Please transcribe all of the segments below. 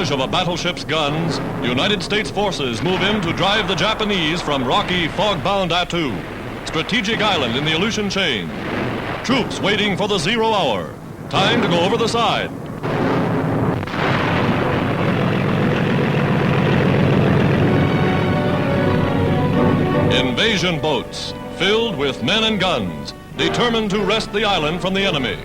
barrage of a battleship's guns, United States forces move in to drive the Japanese from rocky, fog-bound Attu, strategic island in the Aleutian chain. Troops waiting for the 0 hour. Time to go over the side. Invasion boats, filled with men and guns, determined to wrest the island from the enemy.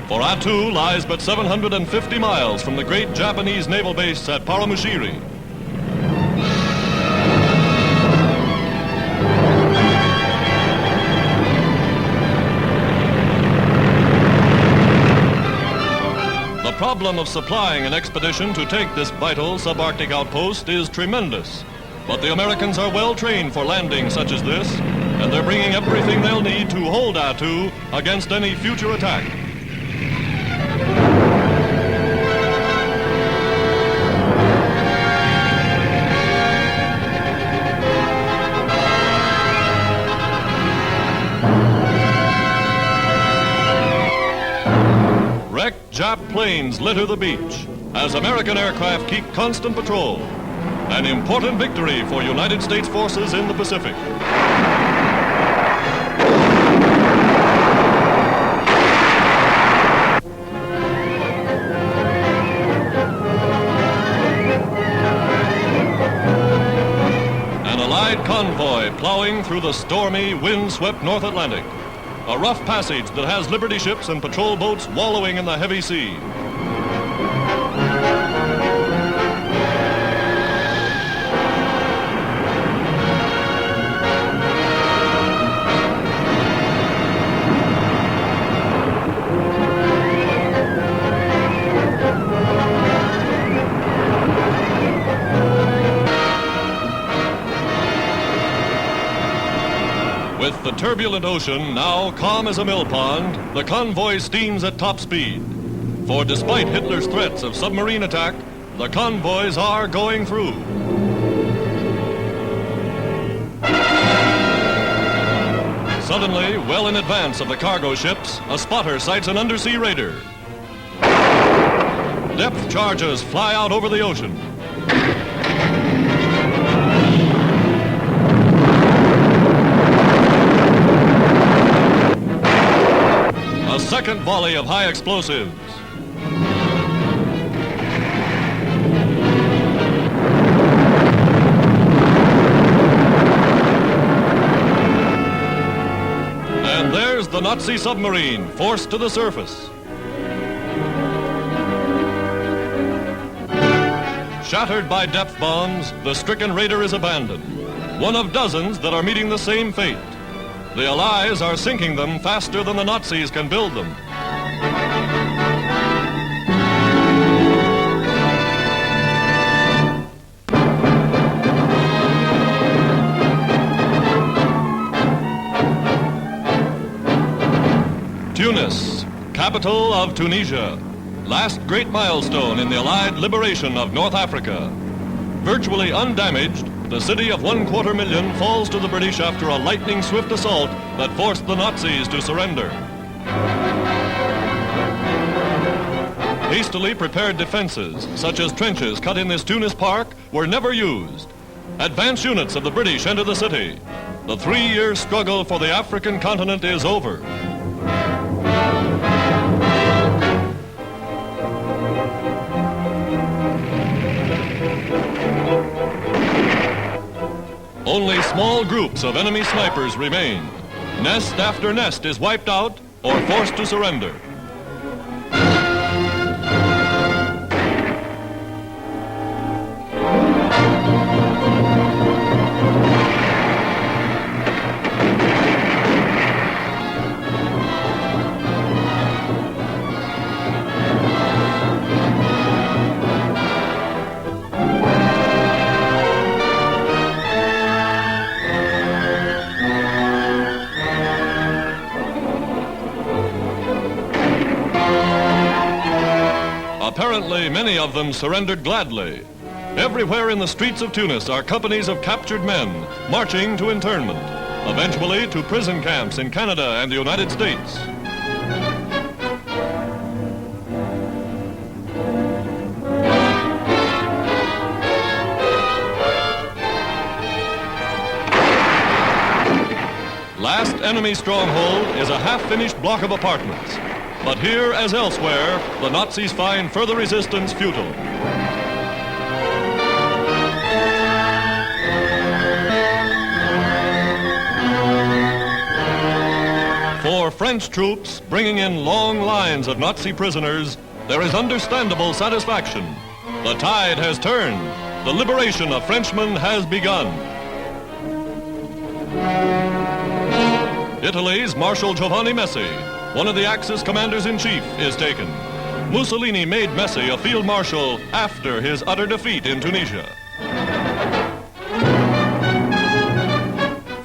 For Attu lies but 750 miles from the great Japanese naval base at Paramushiri. The problem of supplying an expedition to take this vital subarctic outpost is tremendous. But the Americans are well trained for landing such as this, and they're bringing everything they'll need to hold Attu against any future attack. Wrecked Jap planes litter the beach as American aircraft keep constant patrol. An important victory for United States forces in the Pacific. An Allied convoy plowing through the stormy, wind-swept North Atlantic. A rough passage that has Liberty ships and patrol boats wallowing in the heavy sea. With the turbulent ocean now calm as a mill pond, the convoy steams at top speed. For despite Hitler's threats of submarine attack, the convoys are going through. Suddenly, well in advance of the cargo ships, a spotter sights an undersea raider. Depth charges fly out over the ocean. A second volley of high explosives. And there's the Nazi submarine, forced to the surface. Shattered by depth bombs, the stricken raider is abandoned. One of dozens that are meeting the same fate. The Allies are sinking them faster than the Nazis can build them. Tunis, capital of Tunisia. Last great milestone in the Allied liberation of North Africa. Virtually undamaged, the city of 250,000 falls to the British after a lightning-swift assault that forced the Nazis to surrender. Hastily prepared defenses, such as trenches cut in this Tunis park, were never used. Advance units of the British enter the city. The 3-year struggle for the African continent is over. Only small groups of enemy snipers remain. Nest after nest is wiped out or forced to surrender. Apparently, many of them surrendered gladly. Everywhere in the streets of Tunis are companies of captured men marching to internment, eventually to prison camps in Canada and the United States. last enemy stronghold is a half-finished block of apartments. But here, as elsewhere, the Nazis find further resistance futile. For French troops bringing in long lines of Nazi prisoners, there is understandable satisfaction. The tide has turned. The liberation of Frenchmen has begun. Italy's Marshal Giovanni Messi, one of the Axis commanders-in-chief, is taken. Mussolini made Messi a field marshal after his utter defeat in Tunisia.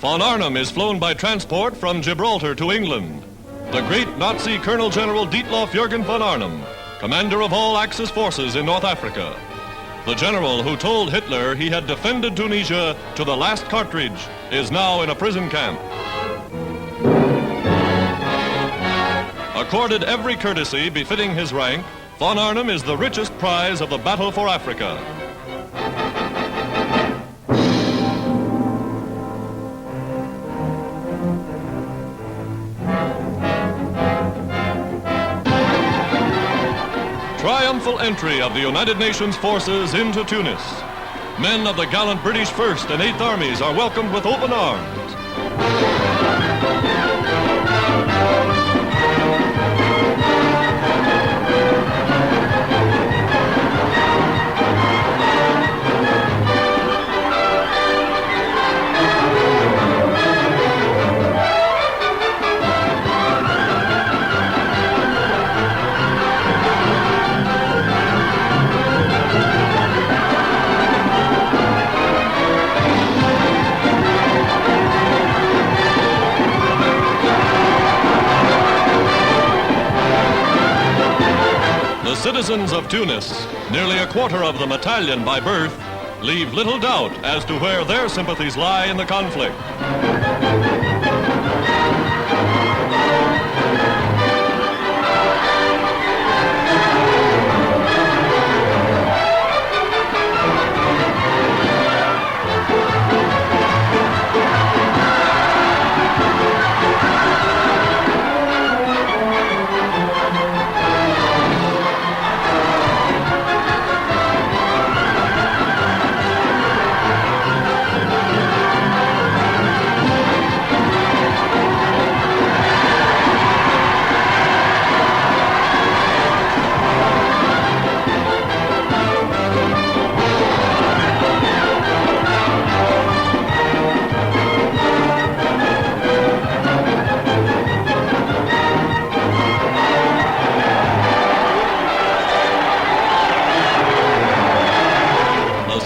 Von Arnim is flown by transport from Gibraltar to England. The great Nazi Colonel General Dietlof Jürgen von Arnim, commander of all Axis forces in North Africa. The general who told Hitler he had defended Tunisia to the last cartridge is now in a prison camp. Accorded every courtesy befitting his rank, von Arnim is the richest prize of the battle for Africa. Triumphal entry of the United Nations forces into Tunis. Men of the gallant British 1st and 8th Armies are welcomed with open arms. The citizens of Tunis, nearly a quarter of them Italian by birth, leave little doubt as to where their sympathies lie in the conflict.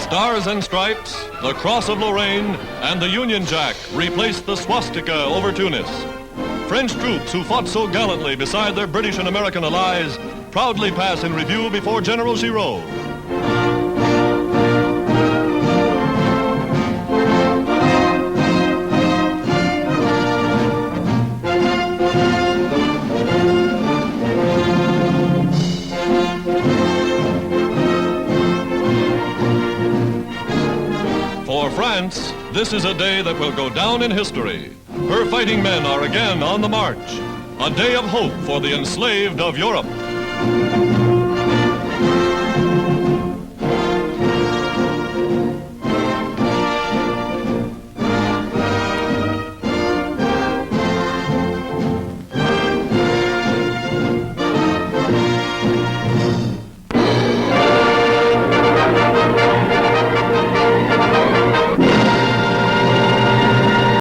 Stars and Stripes, the Cross of Lorraine, and the Union Jack replaced the swastika over Tunis. French troops who fought so gallantly beside their British and American allies proudly pass in review before General Giraud. For France, this is a day that will go down in history. Her fighting men are again on the march. A day of hope for the enslaved of Europe.